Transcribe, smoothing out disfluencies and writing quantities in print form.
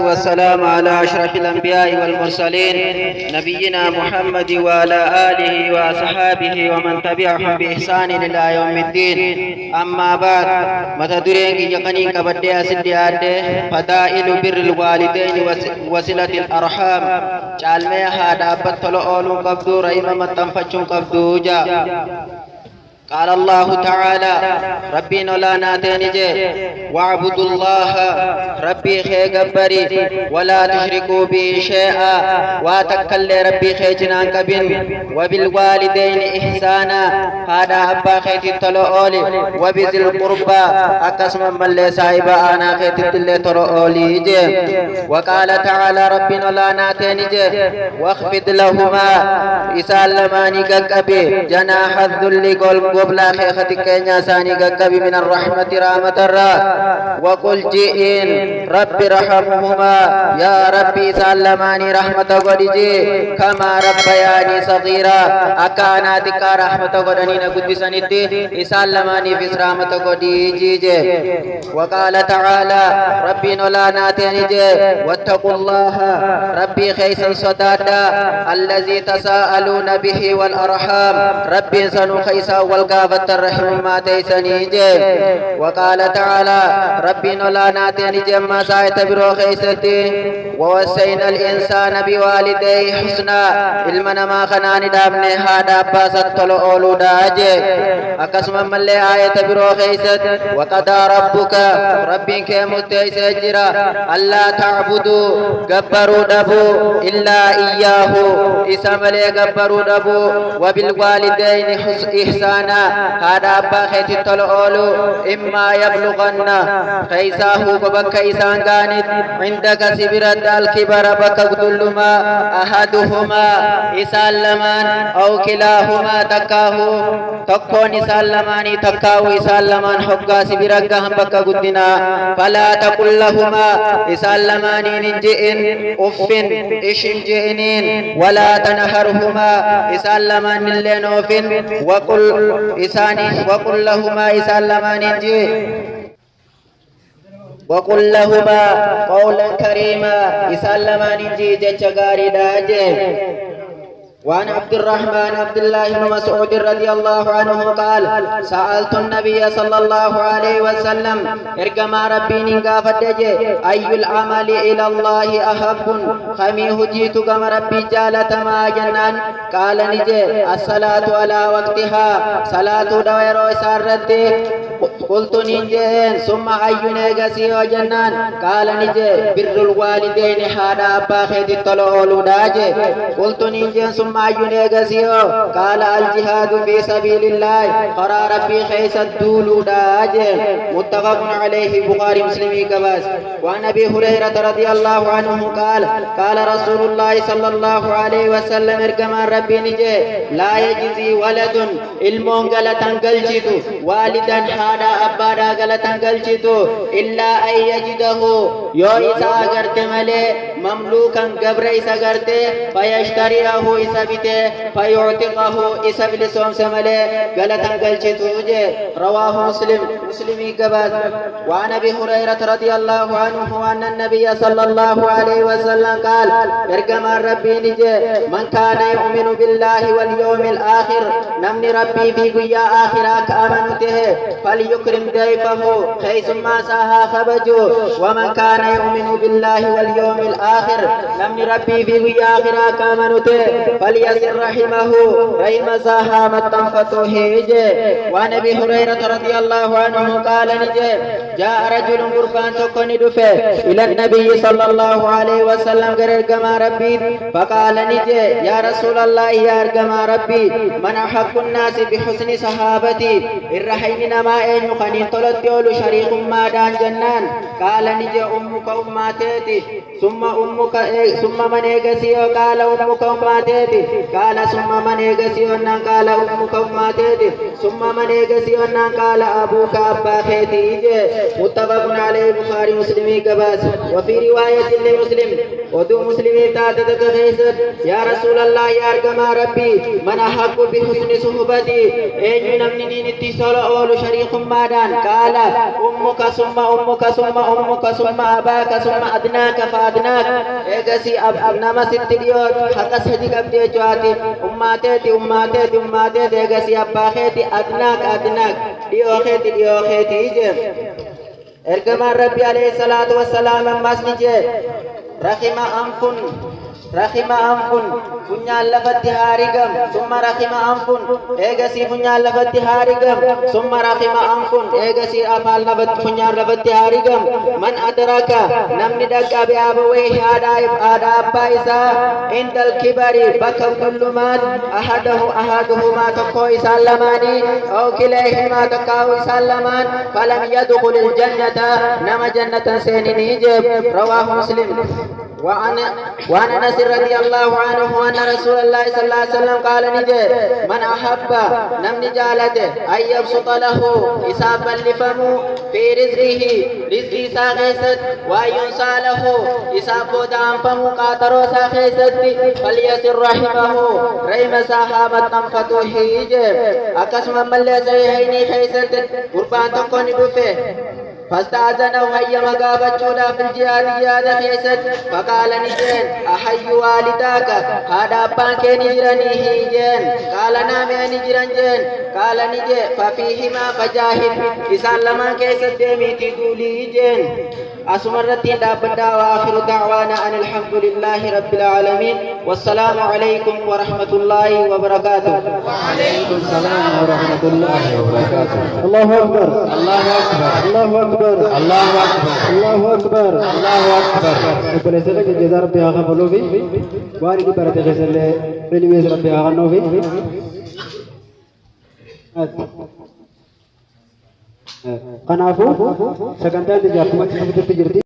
والصلاة والسلام على أشرف الأنبياء والمرسلين نبينا محمد وعلى آله وأصحابه ومن تبعهم بإحسان إلى يوم الدين. أما بعد متدرين يقني كبدي أسديات فضائل بر الوالدين وصلة الأرحام جعلنا هذا بطل أولو قبضو رحمة متنفجون قبضو جا. قال الله تعالى ربي نولا ناتنجي واعبدوا الله ربي خي قبري ولا تشركوا به شيئا واتكل ربي خي جنان كبن وبالوالدين إحسانا هذا أبا خي تلؤولي وبذي القربى أقسم من لي صاحبا أنا خي تلؤولي وقال تعالى ربي نولا ناتنجي واخفض لهما إسالماني قبي جناح الذل قبل خيختك كينيا ساني قبي من الرحمة رحمة الرا وقل جئين ربي رحمهما يا ربي سلماني رحمة قدجي كما ربياني صغيرا أكاناتك رحمة قدني نقدسانيتي سلماني في رحمة قدجي. وقال تعالى ربي نولا ناتنجي واتقوا الله ربي خيسا صدادا الذي تساءلون به والأرحام ربي سنو خيسا والقافة الرحم ما تيسني جي. وقال تعالى ربي نولا ناتني جمع سايت برو خيستي ووسينا الإنسان بوالديه حسنا المنا ما خناني دابني هادا باسط طلو أولو داجي أقسم من لي آية برو خيست وقضى ربك ربي كيمت تيسجرا ألا تعبدوا قبروا دبو إلا إياه إسام لي قبروا دبو وبالوالدين إحسانا هذا أبا خيت تلؤولو إما يبلغن خيساه ببك إسان كانت عندك سبرت الكبر بك قدلما أحدهما إسان لمن أو كلاهما تكاه تكون إسان لمن تكاه إسان لمن حقا سبرك هم بك قدنا فلا تقل لهما إسان لمن ننجئن أفن إشن جئنين ولا تنهرهما إسان لمن لنوفن وقل لهما إسلمان جي وقل لهما قولا كريما إسلمان جي جتشغاري داجي. وعن عبد الرحمن عبد الله بن مسعود رضي الله عنه قال سألت النبي صلى الله عليه وسلم ارجما ربي نقافت أي العمل إلى الله أحب خميه جيت كما ربي جالة ما جنان قال نجي الصلاة على وقتها صلاة دويرو سارت قلت نجي ثم أي نجسي وجنان قال نجي بر الوالدين هذا أبا خيد الطلول داجي قلت نجي ثم أي نجسي قال الجهاد في سبيل الله قرى ربي خيس الدول داجي متفق عليه بخاري مسلم كباس. وعن أبي هريرة رضي الله عنه قال رسول الله صلى الله عليه وسلم ارجما ربي نجي لا يجزي ولد المونغلة تنقلجت والدا هذا أبدا غلطان قلچتو إلا أن يجده يو إسا أغرت ملي مملوكا قبر إسا أغرت فيشتريه إسا بيته فيعتقه إسا بلسوم سملي غلطان قلچتو رواه مسلمي قبات. وعن أبي هريرة رضي الله عنه أن النبي صلى الله عليه وسلم قال ارقم ربي نجي من كان يؤمن بالله واليوم الآخر نمني ربي في قيا آخرك أمنته فليكرم ضيفه حيث ما ساها خبجو ومن كان يؤمن بالله واليوم الآخر نمني ربي في آخرة كامنته فليصل رحمه رحم ساها متنفته هيجي. وعن أبي هريرة رضي الله عنه قال نجي جاء رجل قربان تكون دفه إلى النبي صلى الله عليه وسلم قرر كما ربي فقال نجي يا رسول الله يا أرقما ربي من أحق الناس بحسن صحابتي الرحيم ما أين خنين طلت يولو شريك ما دان جنان قال نجي أمك أماتيتي ثم من إيقسيو قال أمك أماتيتي قال ثم من إيقسيو قال أمك أماتيتي ثم من إيقسيو قال أبوك أبا خيتي متفق عليه بخاري مسلمي قباس. وفي رواية لمسلم ودو مسلمين تاتك خيسد يا رسول الله يا أرقم ربي من أحق بحسن صحبتي أين نمنين اتصال أول شريك مادان قال أمك ثم أمك ثم أمك ثم أباك ثم أدناك فأدناك إيقسي أبنما ستليوت حقا سهدك أبدي جواتي أماتي أماتي أماتي إيقسي أباخيتي أدناك أدناك ليوخيتي ليوخيتي إجم أرقم ربي عليه الصلاة والسلام مسجد رحم أنف funyaan lafatti haarigam summa rakhima anfun eegasi funyaan lafatti haarigam summa rakhima anfun eegasi afaan lafatti funyaan lafatti haarigam man adraka namni dhaqqabe abawee haadha abbaa isaa indal kibari bakka kullumaat ahaduhumaa tokko isaan lamaanii aw kileehimaa tokko isaan lamaan falam yadkhulil jannata nama jannatan seeninii jeeb rawaahu muslim وعن أنس رضي الله عنه أن رسول الله صلى الله عليه وسلم قال نجي من أحب نم نجالته أن يبسط له إسابا لفمه في رزقه رزقي ساخيست وأن ينسى له إسابه دام فمه قاترو ساخيست فليسر رحمه رحم صحابة تنفتوه يجي أكسما ملي سيحيني خيست قربان تكوني بفه فاستأذنه هيا مقابتشودا في الجهاد جهاد خيست فقال نجين أحي والداك هذا أبان كي نجراني هيجين قال نعم نجران جين قال نجي ففيهما فجاهد إسان لما كيست ديمي تدولي جين أسمرتين دابدا وآخر دعوانا أن الحمد لله رب العالمين والسلام عليكم ورحمة الله وبركاته. وعليكم السلام ورحمة الله وبركاته. الله أكبر الله أكبر الله أكبر الله أكبر الله أكبر الله أكبر. كل سنة جزار بها خبلو في وارد بركة جزال علمي ربها غنو في kanaafuu sagantaan ijaartumatti jirti